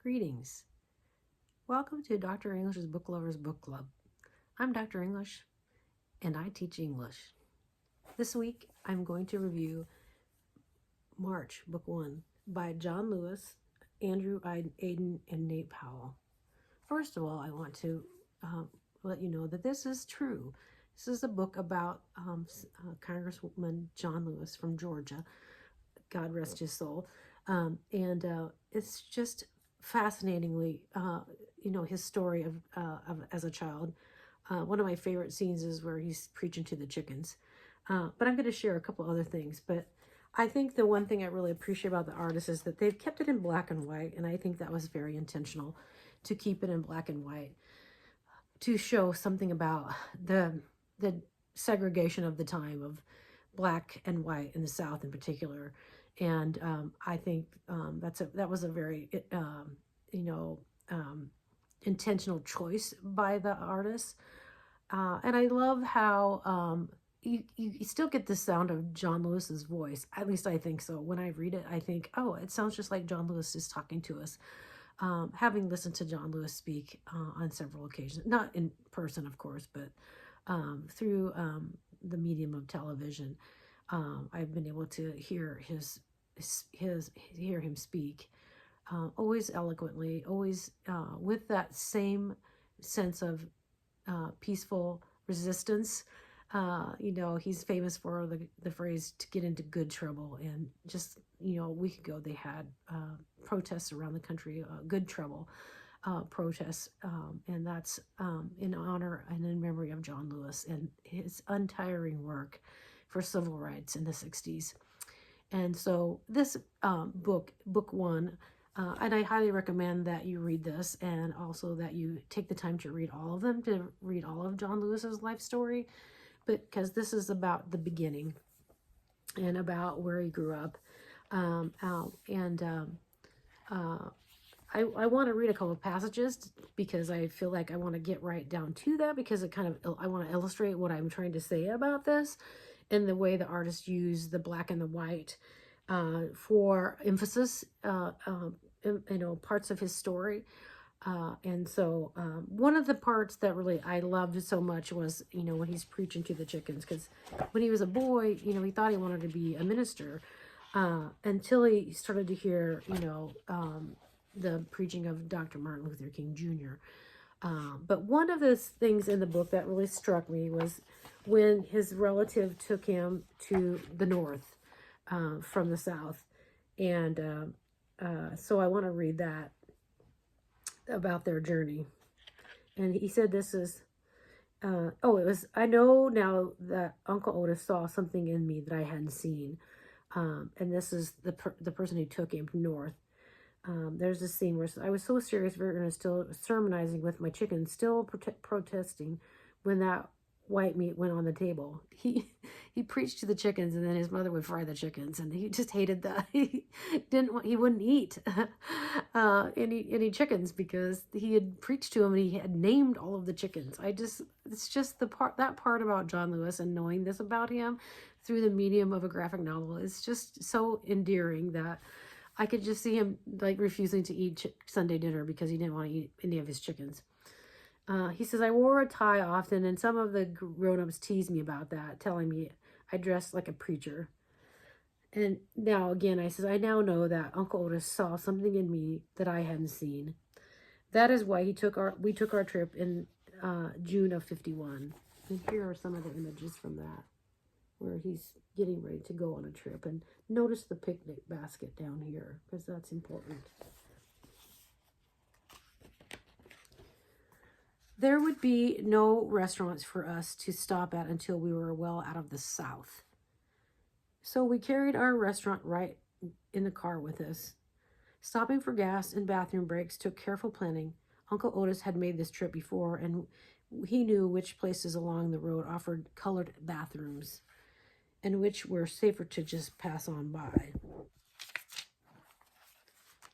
Greetings. Welcome to Dr. English's Book Lovers Book Club. I'm Dr. English, and I teach English. This week, I'm going to review March, Book 1, by John Lewis, Andrew Aydin, and Nate Powell. First of all, I want to let you know that this is true. This is a book about Congresswoman John Lewis from Georgia. God rest his soul. It's just fascinatingly, his story of as a child. One of my favorite scenes is where he's preaching to the chickens. But I'm going to share a couple other things. But I think the one thing I really appreciate about the artist is that they've kept it in black and white, and I think that was very intentional to keep it in black and white, to show something about the segregation of the time of black and white in the South in particular. And I think that was a very intentional choice by the artist. And I love how you still get the sound of John Lewis's voice. At least I think so. When I read it, I think, oh, it sounds just like John Lewis is talking to us. Having listened to John Lewis speak on several occasions, not in person, of course, but through the medium of television, I've been able to hear hear him speak, always eloquently, always with that same sense of peaceful resistance. He's famous for the phrase "to get into good trouble," and just a week ago they had protests around the country, good trouble protests, and that's in honor and in memory of John Lewis and his untiring work for civil rights in the 60s. And so this book 1, and I highly recommend that you read this, and also that you take the time to read all of them, to read all of John Lewis's life story, because this is about the beginning and about where he grew up. I want to read a couple of passages because I feel like I want to get right down to that, because I want to illustrate what I'm trying to say about this, and the way the artist used the black and the white for emphasis, parts of his story. And so one of the parts that really I loved so much was, when he's preaching to the chickens, because when he was a boy, he thought he wanted to be a minister until he started to hear, the preaching of Dr. Martin Luther King Jr. But one of the things in the book that really struck me was when his relative took him to the north from the south. And so I want to read that about their journey. And he said this is, I know now that Uncle Otis saw something in me that I hadn't seen. And this is the person who took him north. There's this scene where I was so serious, very earnest, still sermonizing with my chicken, still protesting when that white meat went on the table. He preached to the chickens, and then his mother would fry the chickens, and he just hated that. He wouldn't eat any chickens because he had preached to him and he had named all of the chickens. It's just that part about John Lewis, and knowing this about him through the medium of a graphic novel is just so endearing that I could just see him like refusing to eat Sunday dinner because he didn't want to eat any of his chickens. He says, I wore a tie often, and some of the grown-ups teased me about that, telling me I dressed like a preacher. And now, again, I now know that Uncle Otis saw something in me that I hadn't seen. That is why we took our trip in June of '51. And here are some of the images from that, where he's getting ready to go on a trip. And notice the picnic basket down here, because that's important. There would be no restaurants for us to stop at until we were well out of the South. So we carried our restaurant right in the car with us. Stopping for gas and bathroom breaks took careful planning. Uncle Otis had made this trip before, and he knew which places along the road offered colored bathrooms and which were safer to just pass on by.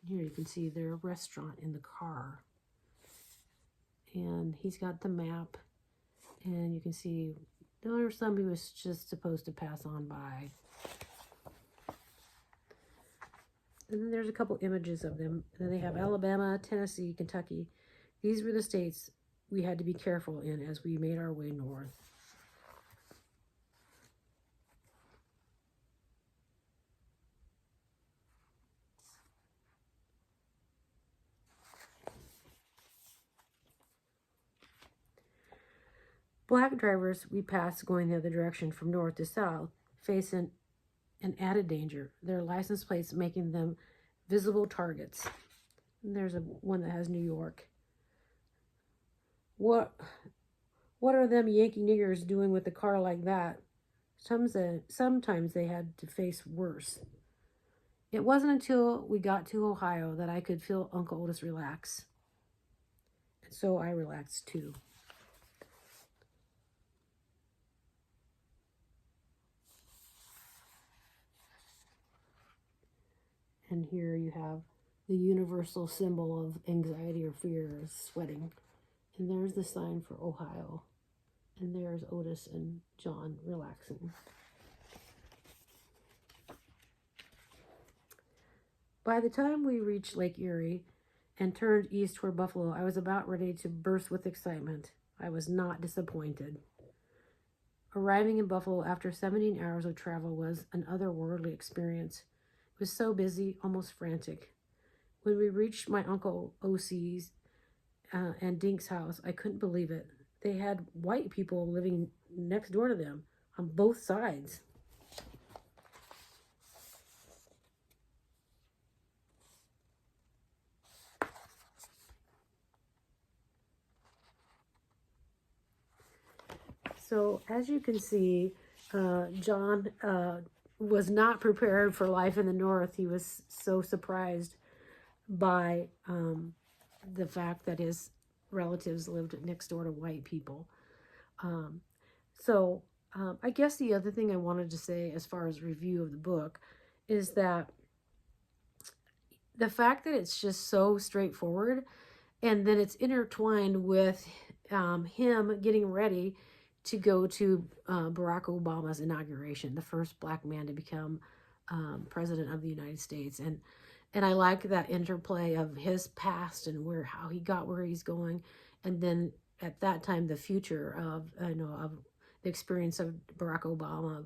Here you can see their restaurant in the car. And he's got the map, and you can see there are some he was just supposed to pass on by. And then there's a couple images of them. And then they have Alabama, Tennessee, Kentucky. These were the states we had to be careful in as we made our way north. Black drivers we passed going the other direction from north to south face an added danger, their license plates making them visible targets. And there's one that has New York. What are them Yankee niggers doing with a car like that? Sometimes they had to face worse. It wasn't until we got to Ohio that I could feel Uncle Otis relax. And so I relaxed too. And here you have the universal symbol of anxiety or fear is sweating. And there's the sign for Ohio. And there's Otis and John relaxing. By the time we reached Lake Erie and turned east toward Buffalo, I was about ready to burst with excitement. I was not disappointed. Arriving in Buffalo after 17 hours of travel was an otherworldly experience. It was so busy, almost frantic. When we reached my Uncle O.C.'s and Dink's house, I couldn't believe it. They had white people living next door to them on both sides. So as you can see, John was not prepared for life in the North. He was so surprised by the fact that his relatives lived next door to white people. I guess the other thing I wanted to say as far as review of the book is that the fact that it's just so straightforward, and then it's intertwined with him getting ready to go to Barack Obama's inauguration, the first black man to become president of the United States. And I like that interplay of his past and how he got where he's going, and then at that time the future of the experience of Barack Obama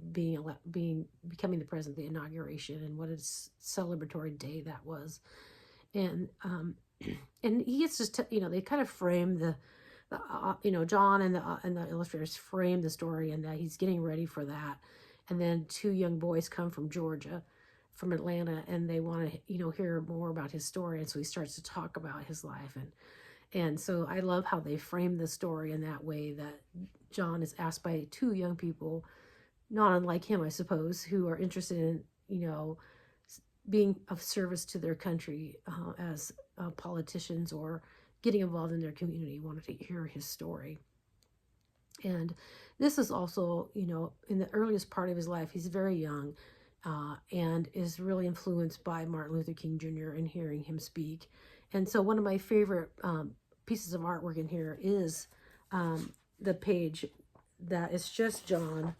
becoming the president, the inauguration, and what a celebratory day that was. And he gets just they kind of frame the John and the illustrators frame the story, and that he's getting ready for that. And then two young boys come from Georgia, from Atlanta, and they want to hear more about his story, and so he starts to talk about his life. And so I love how they frame the story in that way, that John is asked by two young people, not unlike him, I suppose, who are interested in being of service to their country as politicians or getting involved in their community, wanted to hear his story. And this is also, in the earliest part of his life, he's very young and is really influenced by Martin Luther King Jr. and hearing him speak. And so one of my favorite pieces of artwork in here is the page that is just John.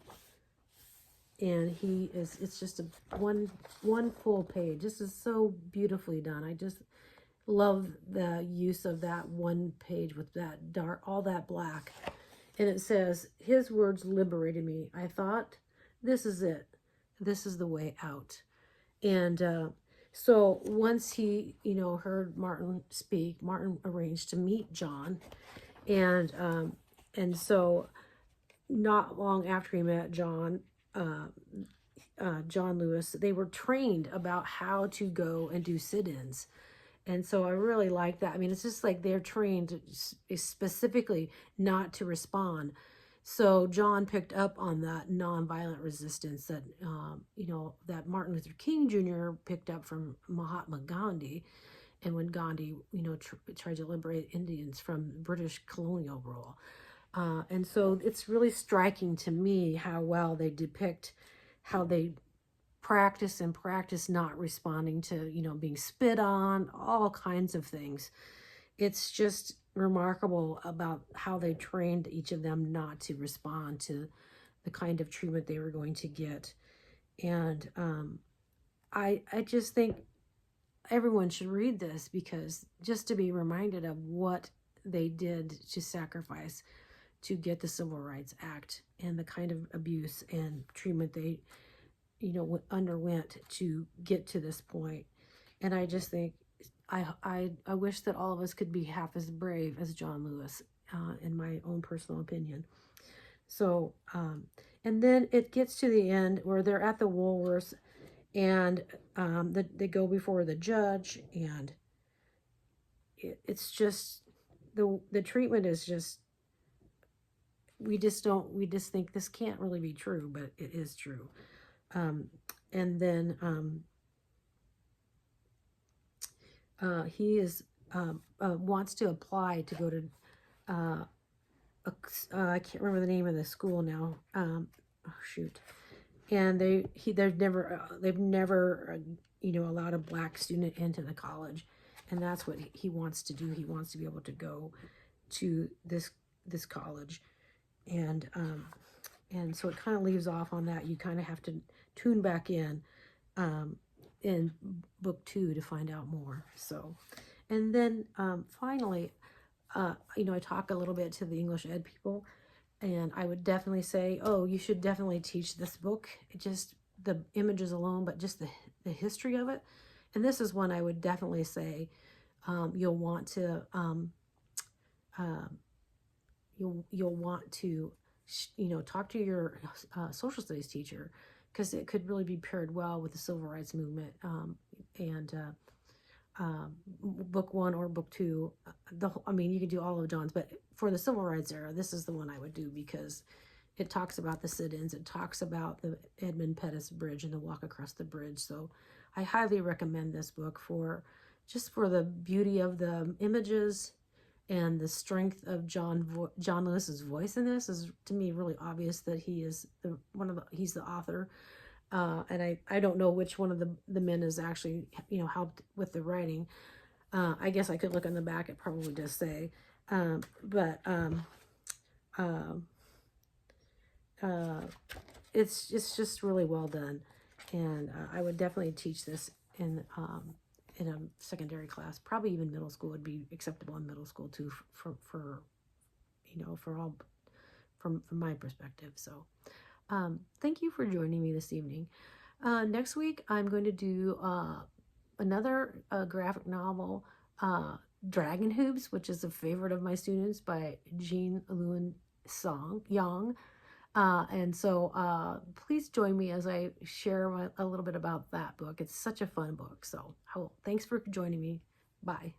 And it's just one full page. This is so beautifully done. I just love the use of that one page with that dark, all that black. And it says, his words liberated me. I thought, this is it. This is the way out. And so once he, heard Martin speak, Martin arranged to meet John. And so not long after he met John, John Lewis, they were trained about how to go and do sit-ins. And so I really like that. I mean, it's just like they're trained specifically not to respond. So John picked up on that nonviolent resistance that, that Martin Luther King Jr. picked up from Mahatma Gandhi. And when Gandhi, tried to liberate Indians from British colonial rule. And so it's really striking to me how well they depict how they practice not responding to, being spit on, all kinds of things. It's just remarkable about how they trained each of them not to respond to the kind of treatment they were going to get. And I just think everyone should read this, because just to be reminded of what they did to sacrifice to get the Civil Rights Act, and the kind of abuse and treatment they, underwent to get to this point. And I just think, I wish that all of us could be half as brave as John Lewis, in my own personal opinion. So, and then it gets to the end where they're at the Woolworths, and they go before the judge, and it's just, the treatment is just, we just think this can't really be true, but it is true. And then he is wants to apply to go to I can't remember the name of the school now. Oh shoot! And they've never allowed a black student into the college, and that's what he wants to do. He wants to be able to go to this college, and so it kind of leaves off on that. You kind of have to tune back in book 2 to find out more. So, and then finally, I talk a little bit to the English ed people, and I would definitely say, oh, you should definitely teach this book. Just the images alone, but just the history of it. And this is one I would definitely say you'll want to talk to your social studies teacher, because it could really be paired well with the civil rights movement, and book 1 or book 2. You could do all of John's, but for the civil rights era, this is the one I would do, because it talks about the sit-ins, it talks about the Edmund Pettus Bridge and the walk across the bridge. So I highly recommend this book for the beauty of the images, and the strength of John Lewis's voice in this is, to me, really obvious that he is he's the author. And I don't know which one of the men has actually, helped with the writing. I guess I could look on the back. It probably does say, it's just really well done. And I would definitely teach this in a secondary class. Probably even middle school would be acceptable in middle school too, for all, from my perspective. So thank you for joining me this evening. Next week I'm going to do another graphic novel, Dragon Hoops, which is a favorite of my students, by Jean Lewin Young. And so please join me as I share a little bit about that book. It's such a fun book. So thanks for joining me. Bye.